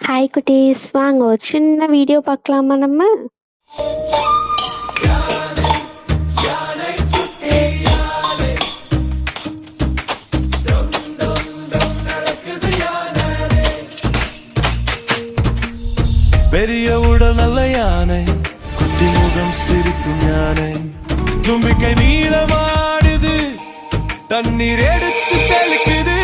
Hi குட்டீஸ், வாங்க ஒரு சின்ன வீடியோ பார்க்கலாமா நம்ம? பெரிய உடல் நல்ல யானை, குட்டி முகம் சிரிக்கும் யானை, தும்பிக்கை நீளமாடுது, தண்ணீர் எடுத்து தெளிக்குது.